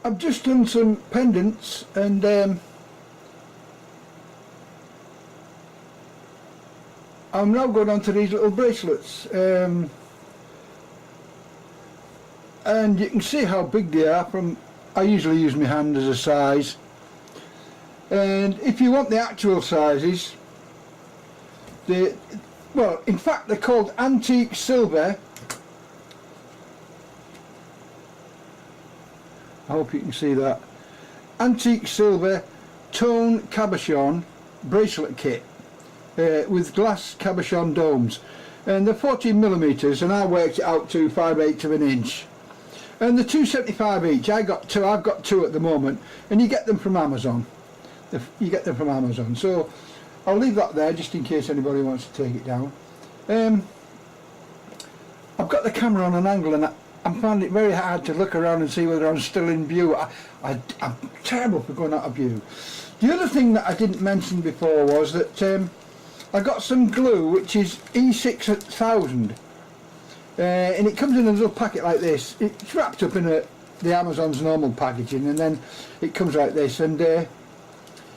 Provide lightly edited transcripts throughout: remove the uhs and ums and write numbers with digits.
I've just done some pendants, and I'm now going on to these little bracelets, and you can see how big they are. I usually use my hand as a size, and if you want the actual sizes, well, in fact they're called antique silver. I hope you can see that. Antique silver tone cabochon bracelet kit with glass cabochon domes, and they're 14mm, and I worked it out to 5/8 of an inch, and they're £2.75 each. I've got two at the moment, and you get them from Amazon. So I'll leave that there just in case anybody wants to take it down. I've got the camera on an angle, and I'm finding it very hard to look around and see whether I'm still in view. I'm terrible for going out of view. The other thing that I didn't mention before was that I got some glue which is E6000, and it comes in a little packet like this. It's wrapped up in the Amazon's normal packaging, and then it comes like this, and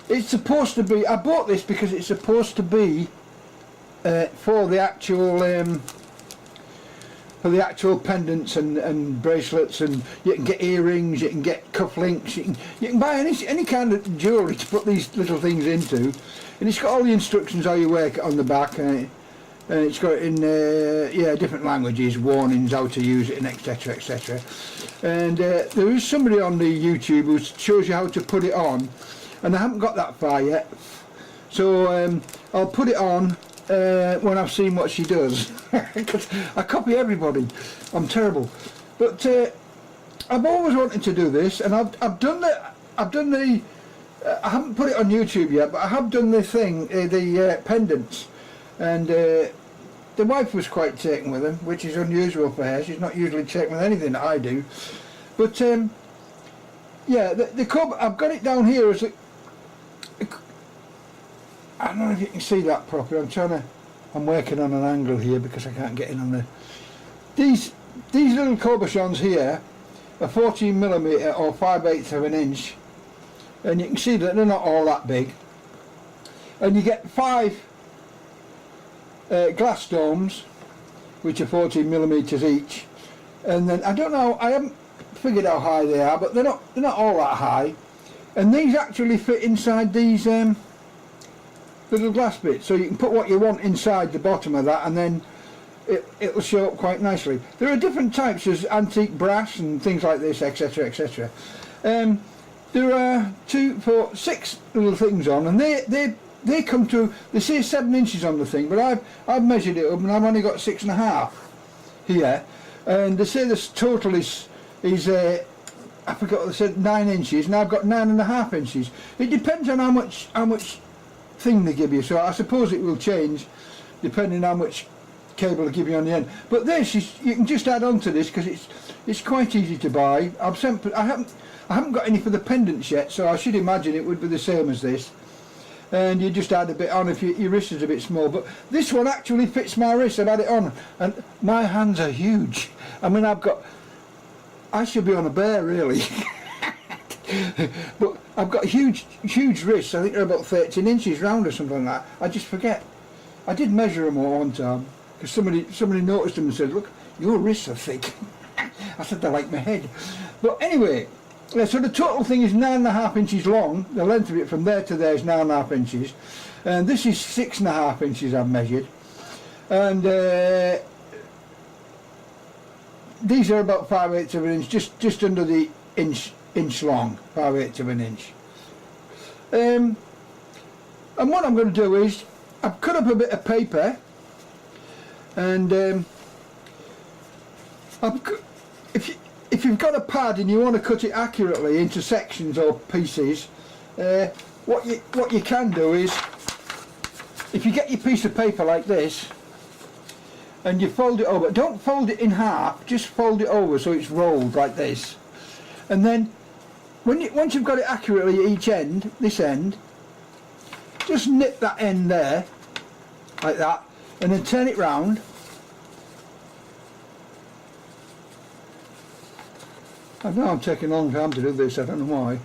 it's supposed to be, I bought this because it's supposed to be for the actual pendants and bracelets, and you can get earrings, you can get cufflinks, you can buy any kind of jewellery to put these little things into, and it's got all the instructions how you work it on the back, and it's got it in different languages, warnings how to use it, and etc, etc. And there is somebody on the YouTube who shows you how to put it on, and I haven't got that far yet, so I'll put it on when I've seen what she does, because I copy everybody. I'm terrible, but I've always wanted to do this, and I've done the I haven't put it on YouTube yet, but I have done the thing, the pendants, and the wife was quite taken with them, which is unusual for her. She's not usually taken with anything that I do, but yeah, I've got it down here as I don't know if you can see that properly. I'm working on an angle here because I can't get in on these little cabochons here are 14mm or 5/8 of an inch, and you can see that they're not all that big, and you get 5 glass domes which are 14mm each, and then I don't know, I haven't figured how high they are, but they're not all that high, and these actually fit inside these little glass bits, so you can put what you want inside the bottom of that, and then it'll show up quite nicely. There are different types of antique brass and things like this, etc, etc. There are 2, 4, 6 little things on, and they come to, they say 7 inches on the thing, but I've measured it up and I've only got 6.5 here, and they say this total is I forgot what they said, 9 inches, and I've got 9.5 inches. It depends on how much thing they give you, so I suppose it will change depending on how much cable they give you on the end. But this is, you can just add on to this because it's quite easy to buy. I haven't got any for the pendants yet, so I should imagine it would be the same as this, and you just add a bit on if your wrist is a bit small. But this one actually fits my wrist. I've had it on, and my hands are huge. I mean, I should be on a bear really. But I've got huge wrists. I think they're about 13 inches round or something like that. I just forget. I did measure them all one time because somebody noticed them and said, "Look, your wrists are thick." I said, "They're like my head." But anyway, so the total thing is 9.5 inches long. The length of it from there to there is 9.5 inches, and this is 6.5 inches I've measured, and these are about 5/8 of an inch, just under the inch long, 5/8 of an inch. And what I'm going to do is I've cut up a bit of paper, and if you've got a pad and you want to cut it accurately into sections or pieces, what you can do is, if you get your piece of paper like this and you fold it over, don't fold it in half, just fold it over so it's rolled like this, and then once you've got it accurately at each end, this end, just nip that end there like that, and then turn it round, I know I'm taking a long time to do this, I don't know why.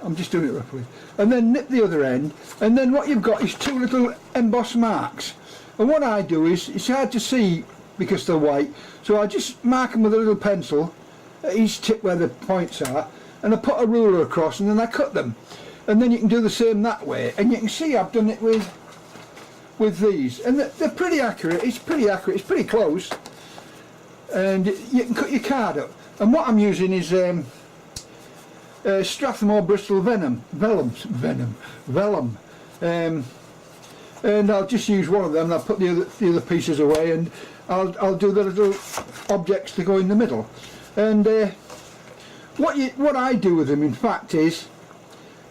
I'm just doing it roughly. And then nip the other end, and then what you've got is two little embossed marks. And what I do is, it's hard to see because they're white, so I just mark them with a little pencil at each tip where the points are, and I put a ruler across and then I cut them. And then you can do the same that way, and you can see I've done it with these, and they're pretty accurate. It's pretty close, and you can cut your card up. And what I'm using is Strathmore Bristol vellum, and I'll just use one of them, and I'll put the other pieces away, and I'll do the little objects to go in the middle. And what I do with them, in fact, is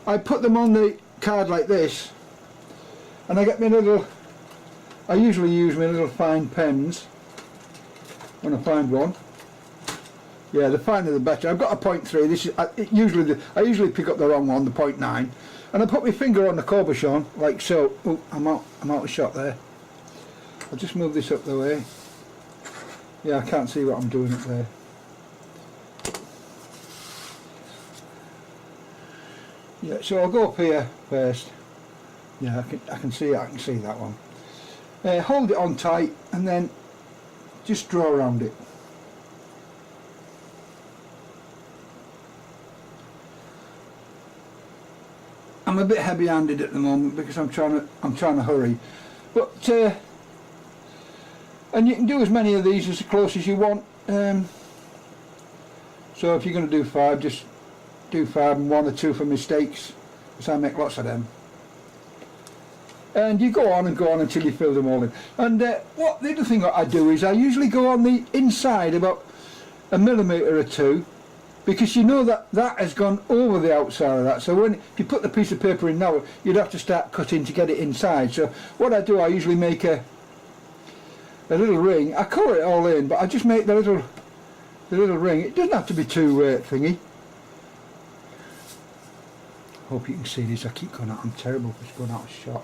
I put them on the card like this, and I get my little, I usually use my little fine pens when I find one. Yeah, the finer the better. I've got a 0.3. This is I usually pick up the wrong one, the 0.9, and I put my finger on the Cabochon like so. Oh, I'm out of shot there. I'll just move this up the way. Yeah, I can't see what I'm doing up there. Yeah, so I'll go up here first. Yeah, I can see that one. Hold it on tight and then just draw around it. I'm a bit heavy-handed at the moment because I'm trying to hurry, but and you can do as many of these as close as you want. So if you're going to do 5, just do 5 and 1 or 2 for mistakes, because I make lots of them. And you go on and go on until you fill them all in. And the other thing that I do is I usually go on the inside about 1 millimetre or 2, because you know that has gone over the outside of that. So if you put the piece of paper in now, you'd have to start cutting to get it inside. So what I do, I usually make a little ring. I colour it all in, but I just make the little ring. It doesn't have to be too thingy. Hope you can see this. I keep going out. I'm terrible for going out of shot.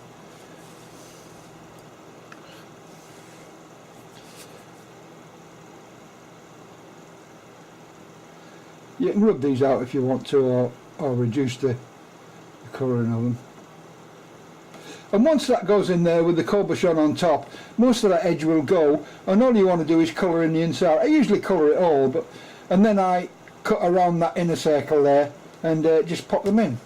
You can rub these out if you want to, or reduce the colouring of them. And once that goes in there with the Cabochon on top, most of that edge will go, and all you want to do is colour in the inside. I usually colour it all, and then I cut around that inner circle there and just pop them in.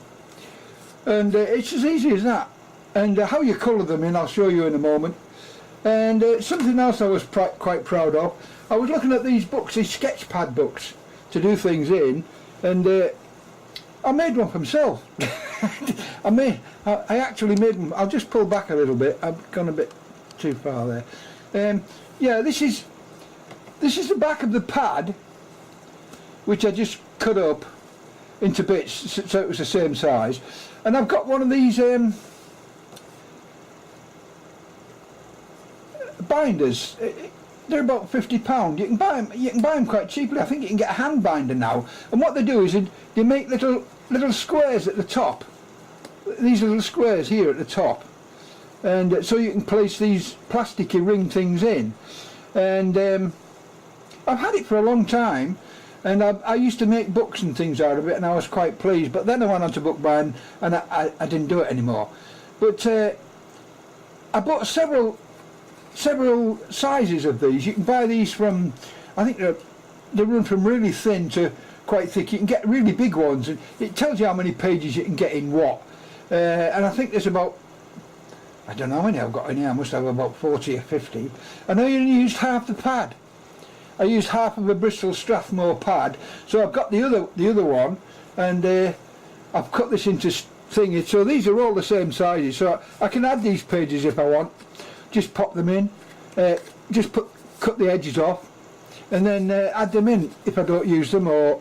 And it's as easy as that. And how you colour them in, I'll show you in a moment. And something else I was quite proud of, I was looking at these books, these sketch pad books, to do things in, and I made one for myself. I actually made them. I'll just pull back a little bit. I've gone a bit too far there. Yeah, this is the back of the pad, which I just cut up into bits so it was the same size. And I've got one of these binders. They're about £50. You can buy them quite cheaply. I think you can get a hand binder now. And what they do is they make little squares at the top. These little squares here at the top, and so you can place these plasticky ring things in. And I've had it for a long time, and I used to make books and things out of it, and I was quite pleased. But then I went on to book buying, and I didn't do it anymore. But I bought several sizes of these. You can buy these from, I think they run from really thin to quite thick. You can get really big ones, and it tells you how many pages you can get in what. And I think there's about, I don't know how many I've got in here. I must have about 40 or 50. And I only used half the pad. I used half of a Bristol Strathmore pad. So I've got the other one, and I've cut this into thingy. So these are all the same sizes. So I can add these pages if I want. Just pop them in, just cut the edges off, and then add them in if I don't use them or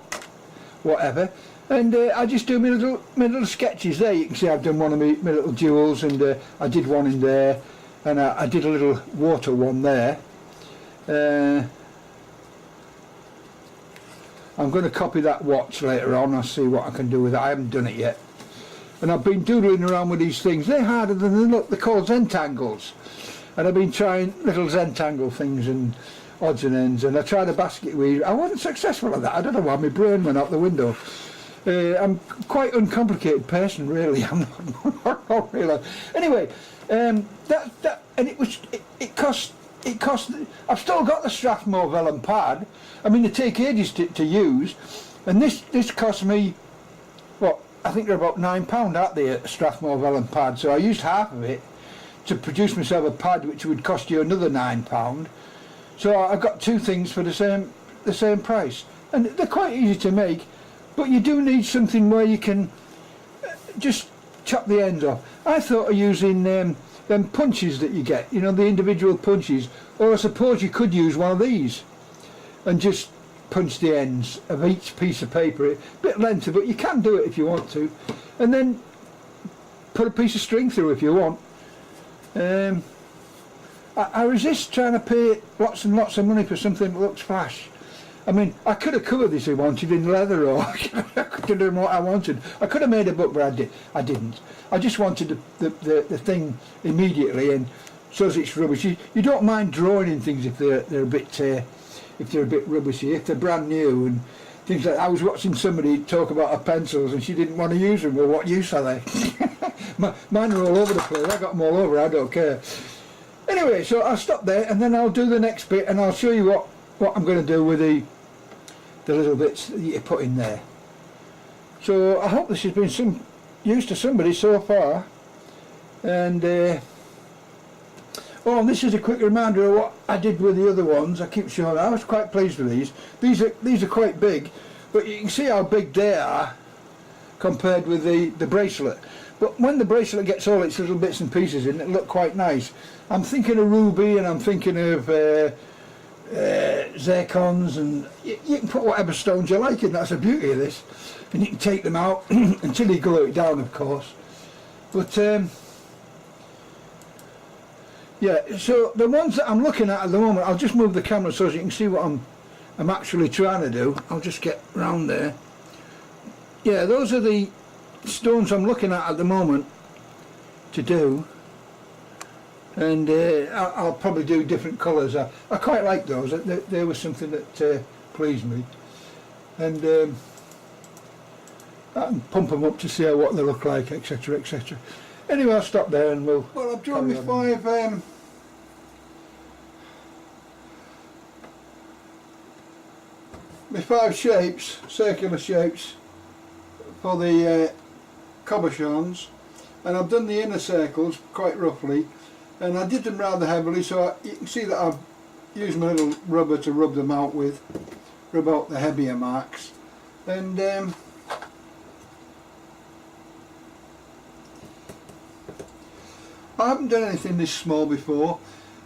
whatever. And I just do my little sketches there. You can see I've done one of my little jewels, and I did one in there, and I did a little water one there. I'm going to copy that watch later on. I'll see what I can do with it. I haven't done it yet. And I've been doodling around with these things. They're harder than they look. They're called Zentangles. And I've been trying little Zentangle things and odds and ends, and I tried a basket weave. I wasn't successful at that. I don't know why, my brain went out the window. I'm quite uncomplicated person, really. I'm not really. Anyway, and it cost. I've still got the Strathmore vellum pad. I mean, they take ages to use, and this cost me, what, I think they're about £9, aren't they, a Strathmore vellum pad? So I used half of it to produce myself a pad, which would cost you another £9. So I got two things for the same price, and they're quite easy to make. But you do need something where you can just chop the ends off. I thought of using them punches that you get, you know, the individual punches, or I suppose you could use one of these and just punch the ends of each piece of paper. A bit lengthy, but you can do it if you want to, and then put a piece of string through if you want. I resist trying to pay lots and lots of money for something that looks flash. I mean, I could have covered this if I wanted in leather, or I could have done what I wanted. I could have made a book, but I didn't. I just wanted the thing immediately, and so it's rubbish. You don't mind drawing in things if they're a bit rubbishy, if they're brand new and things like that. I was watching somebody talk about her pencils, and she didn't want to use them. Well, what use are they? Mine are all over the place. I got them all over. I don't care. Anyway, so I'll stop there, and then I'll do the next bit, and I'll show you what I'm going to do with the little bits that you put in there. So I hope this has been some use to somebody so far. And and this is a quick reminder of what I did with the other ones. I keep showing. I was quite pleased with these. These are quite big, but you can see how big they are compared with the bracelet. But when the bracelet gets all its little bits and pieces in, it look quite nice. I'm thinking of ruby, and I'm thinking of zircons, and you can put whatever stones you like in. That's the beauty of this, and you can take them out until you glue it down, of course. But yeah, so the ones that I'm looking at the moment, I'll just move the camera so you can see what I'm actually trying to do. I'll just get round there. Yeah, those are the stones I'm looking at the moment to do. And I'll probably do different colours. I quite like those. They were something that pleased me, and I can pump them up to see what they look like, etc, etc. Anyway, I'll stop there and well, I've drawn my five shapes, circular shapes, for the Cabochons, and I've done the inner circles quite roughly. And I did them rather heavily, so you can see that I've used my little rubber to rub them out with, rub out the heavier marks. And I haven't done anything this small before.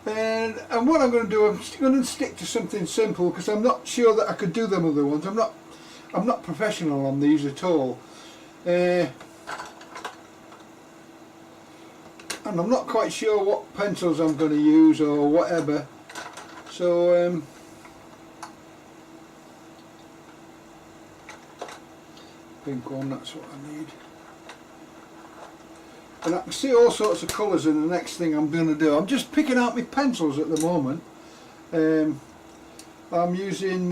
And what I'm going to do, I'm going to stick to something simple, because I'm not sure that I could do them other ones. I'm not professional on these at all. And I'm not quite sure what pencils I'm going to use or whatever, so pink one, that's what I need. And I can see all sorts of colours in the next thing I'm going to do. I'm just picking out my pencils at the moment. I'm using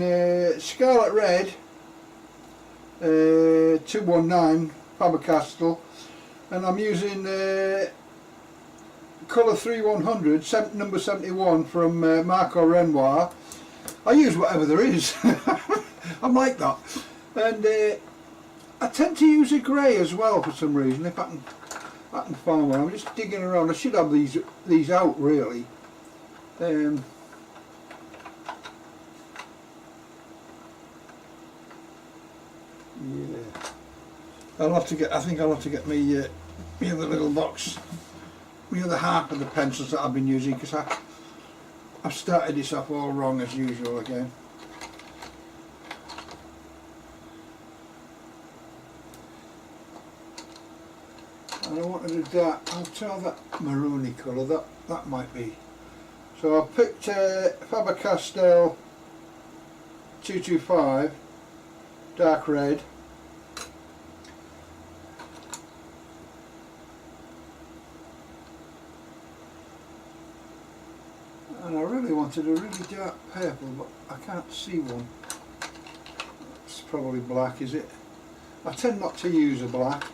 Scarlet Red 219 Faber-Castell, and I'm using colour 3100, number 71 from Marco Renoir. I use whatever there is. I'm like that. And I tend to use a grey as well for some reason, if I can find one. I'm just digging around. I should have these out really. Yeah. I think I'll have to get me other little box, the other half of the pencils that I've been using, because I've started this off all wrong as usual again. And I want to do that. I'll try that maroony colour. That might be. So I've picked Faber-Castell 225 dark red. And And I really wanted a really dark purple, but I can't see one. It's probably black, is it? I tend not to use a black.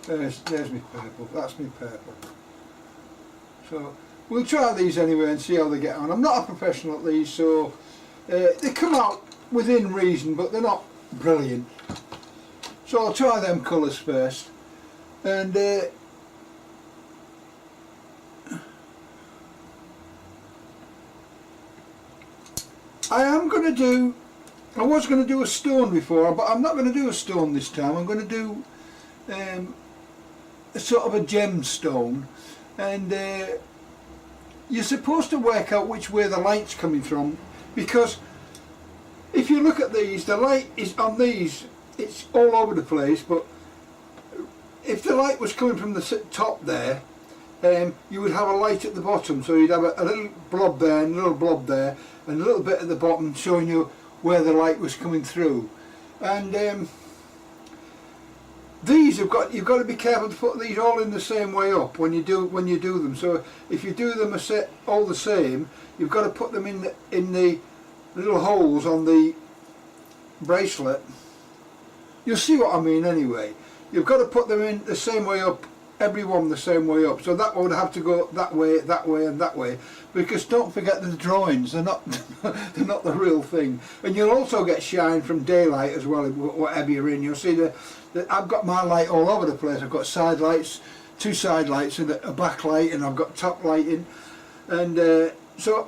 There's my purple, that's my purple. So we'll try these anyway and see how they get on. I'm not a professional at these, so they come out within reason, but they're not brilliant. So I'll try them colours first. And I was going to do a stone before, but I'm not going to do a stone this time. I'm going to do a sort of a gemstone, and you're supposed to work out which way the light's coming from, because if you look at these, the light is on these, it's all over the place, but if the light was coming from the top there, you would have a light at the bottom, so you'd have a little blob there and a little blob there and a little bit at the bottom showing you where the light was coming through. And these you've got to be careful to put these all in the same way up when you do them. So if you do them all the same, you've got to put them in the little holes on the bracelet. You'll see what I mean anyway. You've got to put them in the same way up, every one the same way up. So that would have to go that way and that way, because don't forget the drawings, they're not they're not the real thing. And you'll also get shine from daylight as well, whatever you're in. You'll see that I've got my light all over the place. I've got side lights, 2 side lights and a back light, and I've got top lighting, and so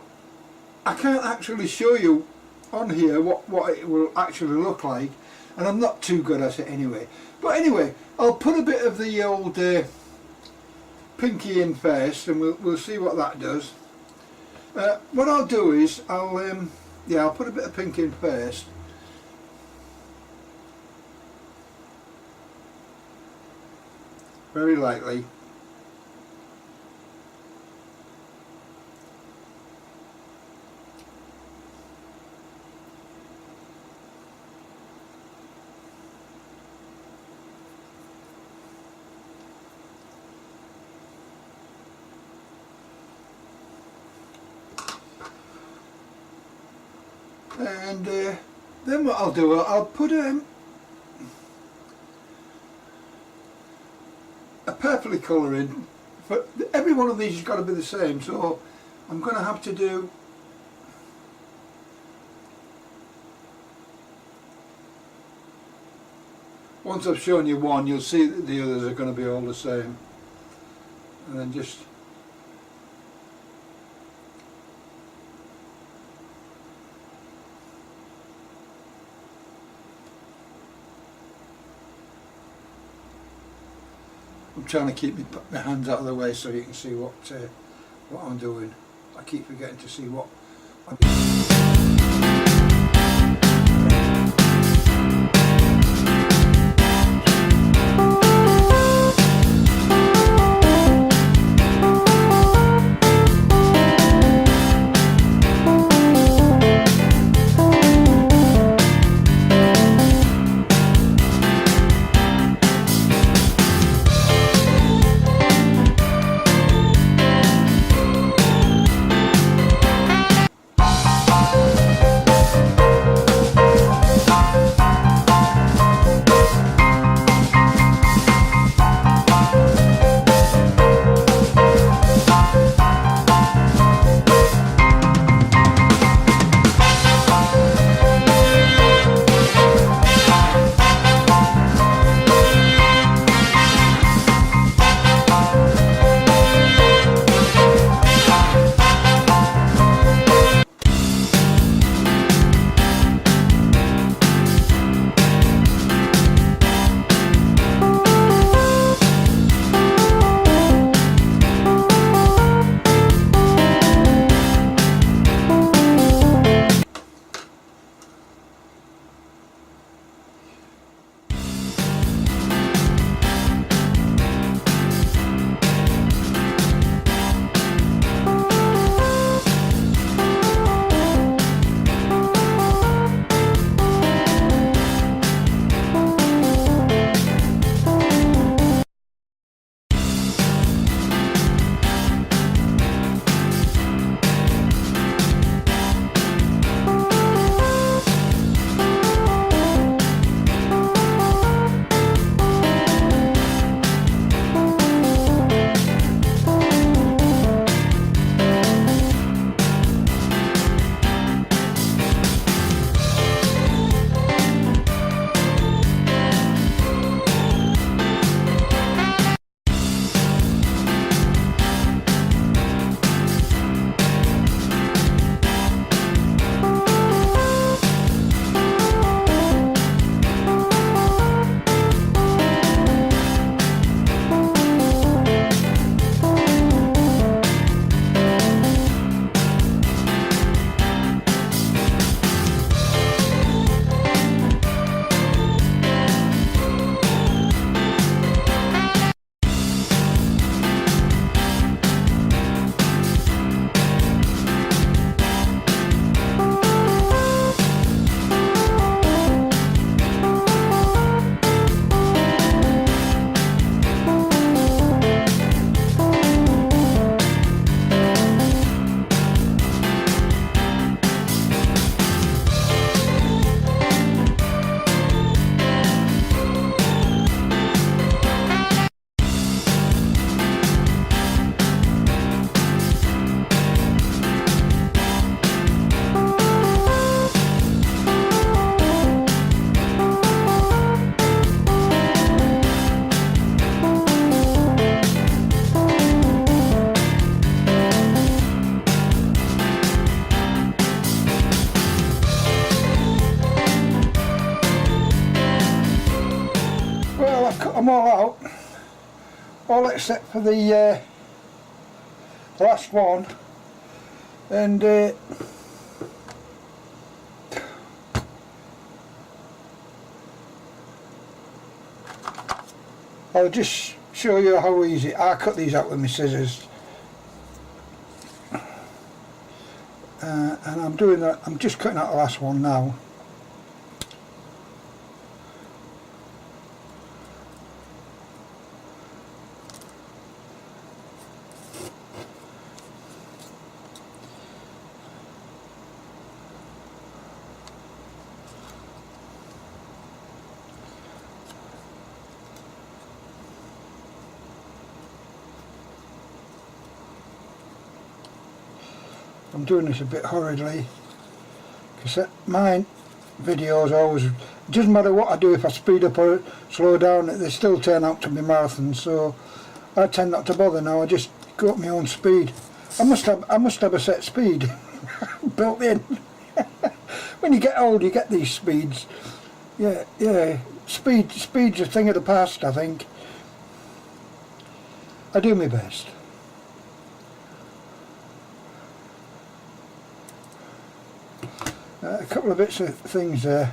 I can't actually show you on here what it will actually look like, and I'm not too good at it anyway. But anyway, I'll put a bit of the old pinky in first, and we'll see what that does. What I'll do is I'll put a bit of pink in first. Very lightly. And then what I'll do, I'll put a purpley colour in. But every one of these has got to be the same, so I'm going to have to do once I've shown you one, you'll see that the others are going to be all the same. And then just I'm trying to keep my hands out of the way so you can see what I'm doing. I keep forgetting to see what I'm doing. I'm all out, all except for the last one, and I'll just show you how easy. I cut these out with my scissors, and I'm doing that. I'm just cutting out the last one now. I'm doing this a bit hurriedly because my videos always, it doesn't matter what I do, if I speed up or slow down, they still turn out to be marathons, so I tend not to bother now. I just go at my own speed. I must have a set speed built in. When you get old you get these speeds. Yeah, speed's a thing of the past, I think. I do my best. A couple of bits of things there.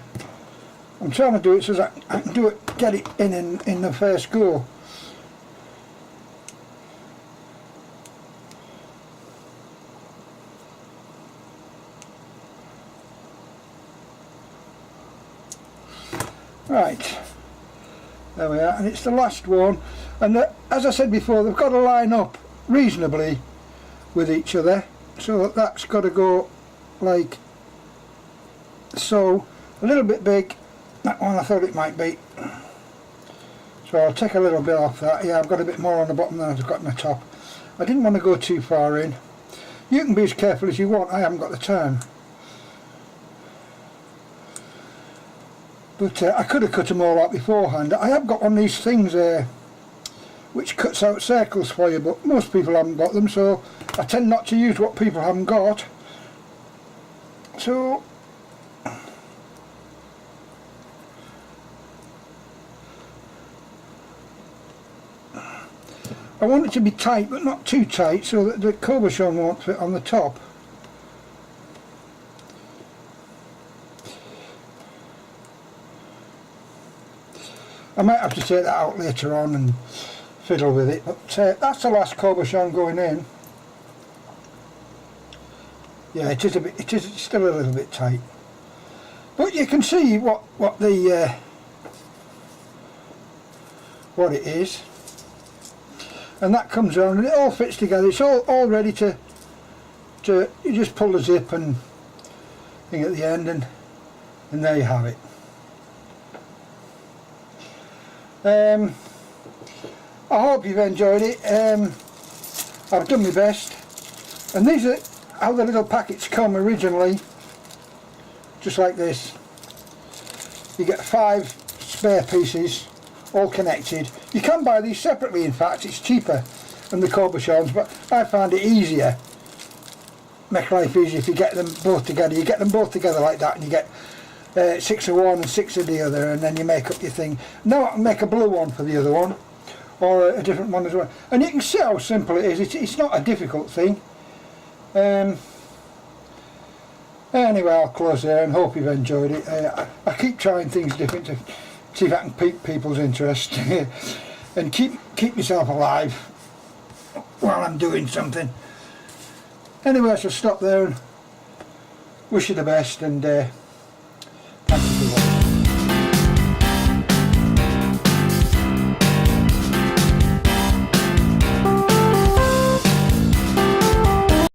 I'm trying to do it so that I can do it, get it in the first go. Right, there we are, and it's the last one, and as I said before, they've got to line up reasonably with each other, so that's got to go like so. A little bit big, that one I thought it might be, so I'll take a little bit off that. Yeah, I've got a bit more on the bottom than I've got on the top. I didn't want to go too far in. You can be as careful as you want, I haven't got the time. But I could have cut them all out beforehand. I have got one of these things which cuts out circles for you, but most people haven't got them, so I tend not to use what people haven't got. So I want it to be tight, but not too tight, so that the Cabochon won't fit on the top. I might have to take that out later on and fiddle with it, but that's the last Cabochon going in. Yeah, it is still a little bit tight, but you can see what it is, and that comes on and it all fits together. It's all ready to you just pull the zip and thing at the end, and there you have it. I hope you've enjoyed it. I've done my best, and these are how the little packets come originally, just like this. You get 5 spare pieces all connected. You can buy these separately, in fact it's cheaper than the Cabochons, but I find it easier, make life easier if you get them both together. You get them both together like that and you get 6 of one and 6 of the other, and then you make up your thing. Now I can make a blue one for the other one, or a different one as well, and you can see how simple it is. It's not a difficult thing. Anyway, I'll close there and hope you've enjoyed it. I keep trying things different to see if I can pique people's interest and keep myself alive while I'm doing something. Anyway, I shall stop there and wish you the best, and